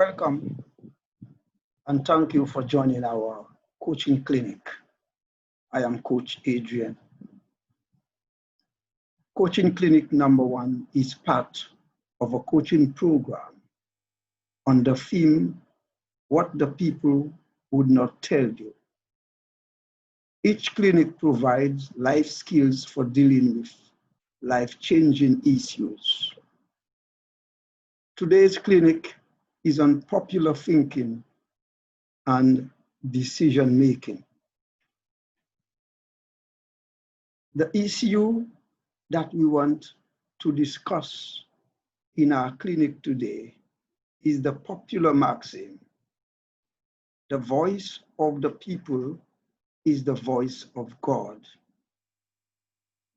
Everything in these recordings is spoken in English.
Welcome and thank you for joining our coaching clinic. I am Coach Adrien. Coaching clinic number 1 is part of a coaching program on the theme, What the People Would Not Tell You. Each clinic provides life skills for dealing with life-changing issues. Today's clinic is on popular thinking and decision-making. The issue that we want to discuss in our clinic today is the popular maxim, the voice of the people is the voice of God.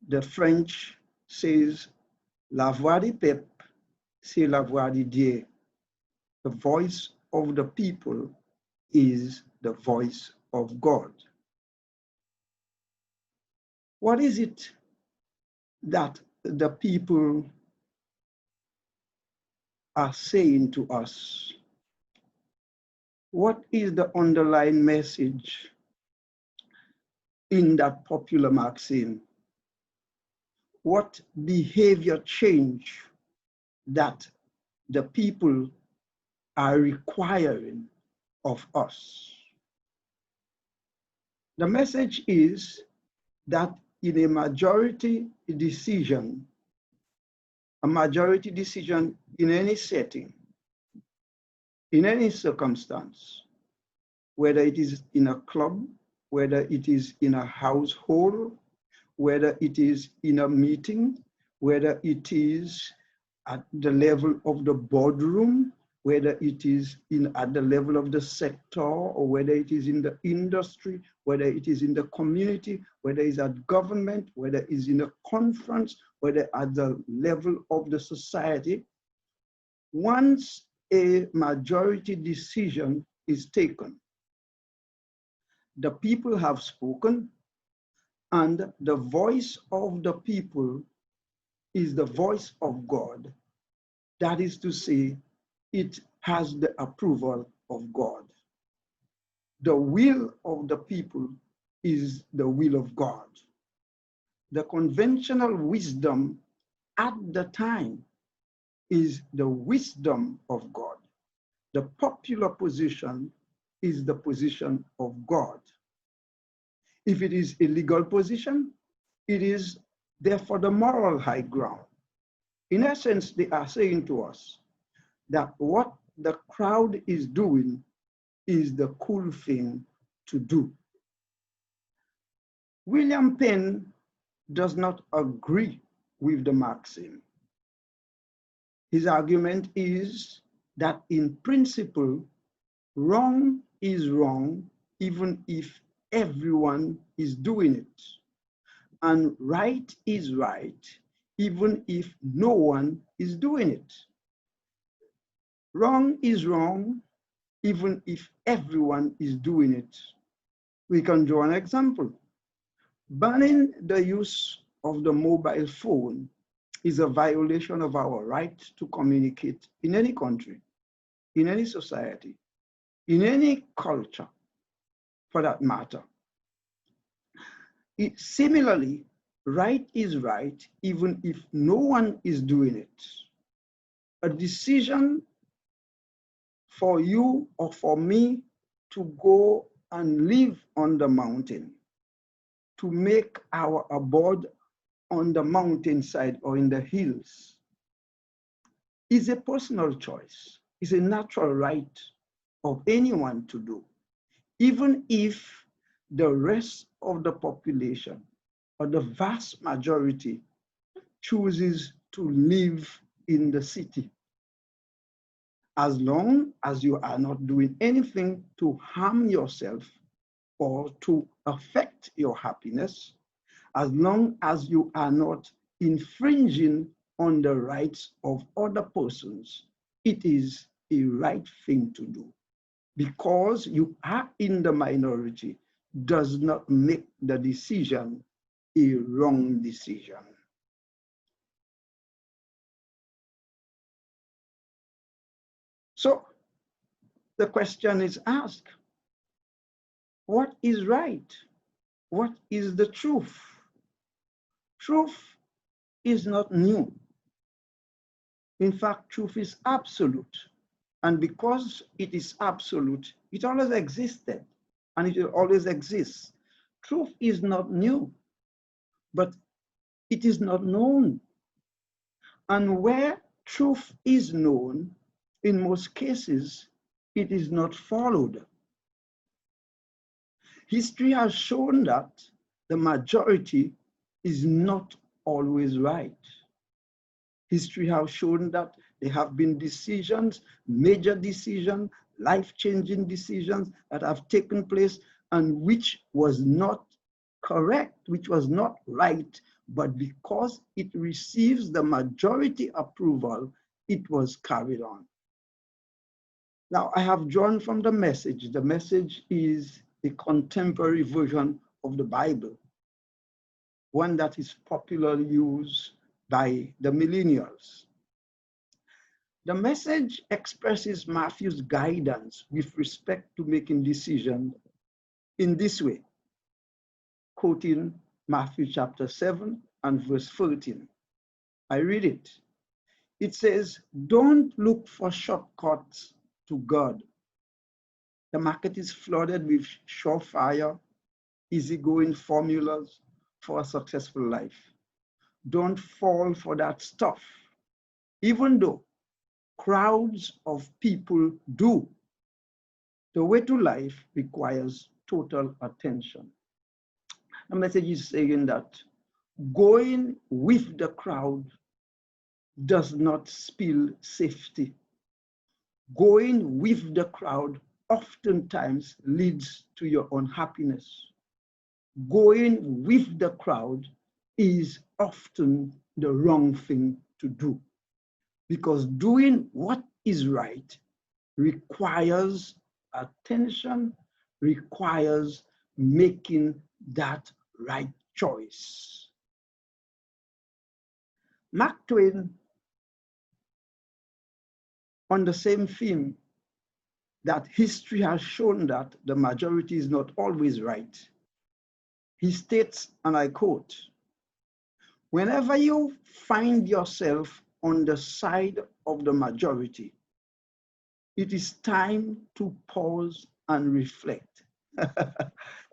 The French says, la voix du peuple, c'est la voix de Dieu. The voice of the people is the voice of God. What is it that the people are saying to us? What is the underlying message in that popular maxim? What behavior change that the people are requiring of us? The message is that in a majority decision in any setting, in any circumstance, whether it is in a club, whether it is in a household, whether it is in a meeting, whether it is at the level of the boardroom, whether it is at the level of the sector, or whether it is in the industry, whether it is in the community, whether it's at government, whether it's in a conference, whether at the level of the society, once a majority decision is taken, the people have spoken, and the voice of the people is the voice of God. That is to say, it has the approval of God. The will of the people is the will of God. The conventional wisdom at the time is the wisdom of God. The popular position is the position of God. If it is a legal position, it is therefore the moral high ground. In essence, they are saying to us that what the crowd is doing is the cool thing to do. William Penn does not agree with the maxim. His argument is that in principle, wrong is wrong even if everyone is doing it. And right is right even if no one is doing it. Wrong is wrong even if everyone is doing it. We can draw an example. Banning the use of the mobile phone is a violation of our right to communicate in any country, in any society, in any culture, for that matter. Similarly, right is right even if no one is doing it. A decision for you or for me to go and live on the mountain, to make our abode on the mountainside or in the hills, is a personal choice. It's a natural right of anyone to do, even if the rest of the population or the vast majority chooses to live in the city. As long as you are not doing anything to harm yourself or to affect your happiness, as long as you are not infringing on the rights of other persons, it is a right thing to do. Because you are in the minority does not make the decision a wrong decision. So the question is asked, what is right? What is the truth? Truth is not new. In fact, truth is absolute. And because it is absolute, it always existed and it will always exist. Truth is not new, but it is not known. And where truth is known, in most cases, it is not followed. History has shown that the majority is not always right. History has shown that there have been decisions, major decisions, life-changing decisions that have taken place and which was not correct, which was not right, but because it receives the majority approval, it was carried on. Now, I have drawn from the message. The message is a contemporary version of the Bible, one that is popularly used by the millennials. The message expresses Matthew's guidance with respect to making decisions in this way, quoting Matthew chapter 7 and verse 13. I read it. It says, don't look for shortcuts to God. The market is flooded with surefire, easygoing formulas for a successful life. Don't fall for that stuff, even though crowds of people do. The way to life requires total attention. The message is saying that going with the crowd does not spell safety. Going with the crowd oftentimes leads to your unhappiness. Going with the crowd is often the wrong thing to do, because doing what is right requires attention, requires making that right choice. Mark Twain, on the same theme, that history has shown that the majority is not always right, he states, and I quote, whenever you find yourself on the side of the majority, it is time to pause and reflect.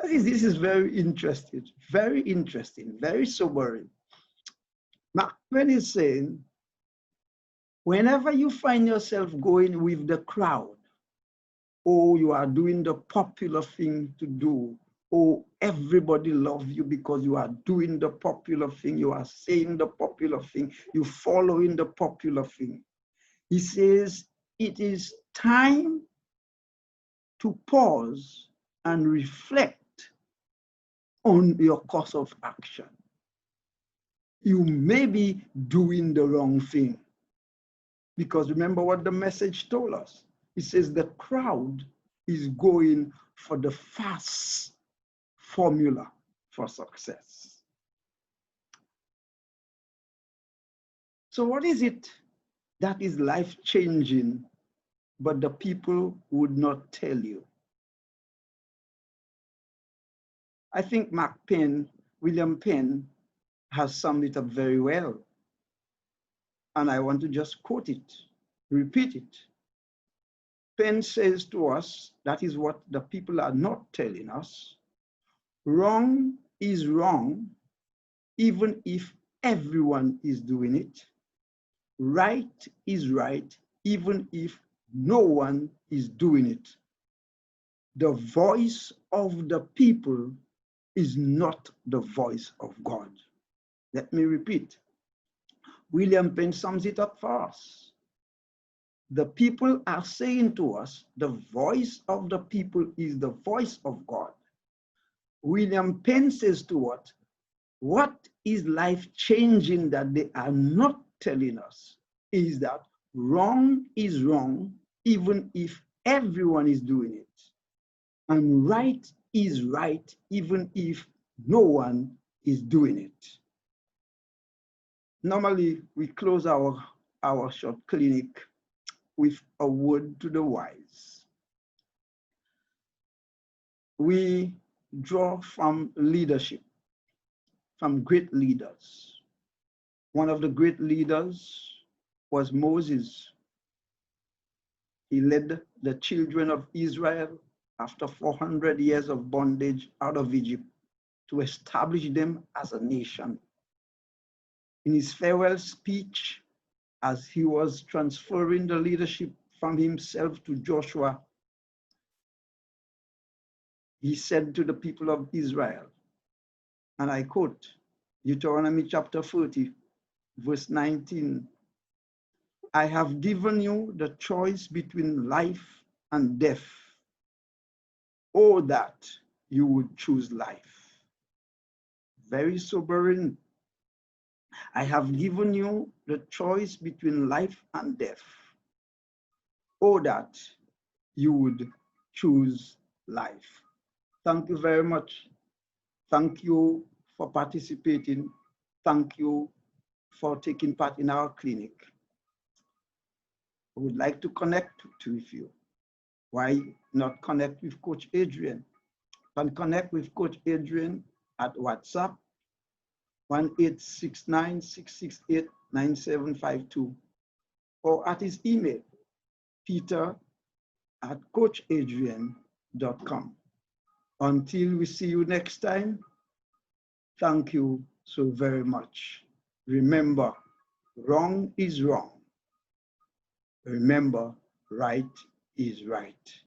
This is very interesting, very sobering. Mark Twain is saying, whenever you find yourself going with the crowd, or you are doing the popular thing to do, or everybody loves you because you are doing the popular thing, you are saying the popular thing, you're following the popular thing. He says, it is time to pause and reflect on your course of action. You may be doing the wrong thing. Because remember what the message told us. It says the crowd is going for the fast formula for success. So what is it that is life-changing, but the people would not tell you? I think William Penn has summed it up very well. And I want to just quote it, repeat it. Penn says to us, that is what the people are not telling us. Wrong is wrong, even if everyone is doing it. Right is right, even if no one is doing it. The voice of the people is not the voice of God. Let me repeat. William Penn sums it up for us. The people are saying to us, the voice of the people is the voice of God. William Penn says to us, what is life-changing that they are not telling us is that wrong is wrong, even if everyone is doing it. And right is right, even if no one is doing it. Normally, we close our short clinic with a word to the wise. we draw from leadership, from great leaders. One of the great leaders was Moses. He led the children of Israel after 400 years of bondage out of Egypt to establish them as a nation. In his farewell speech, as he was transferring the leadership from himself to Joshua, he said to the people of Israel, and I quote, Deuteronomy chapter 30, verse 19, I have given you the choice between life and death, or that you would choose life. Very sobering. I have given you the choice between life and death, or that you would choose life. Thank you very much. Thank you for participating. Thank you for taking part in our clinic. I would like to connect with you. Why not connect with Coach Adrien? You can connect with Coach Adrien at WhatsApp 1-869-668-9752 or at his email, peter@coachadrien.com. Until we see you next time, thank you so very much. Remember, wrong is wrong. Remember, right is right.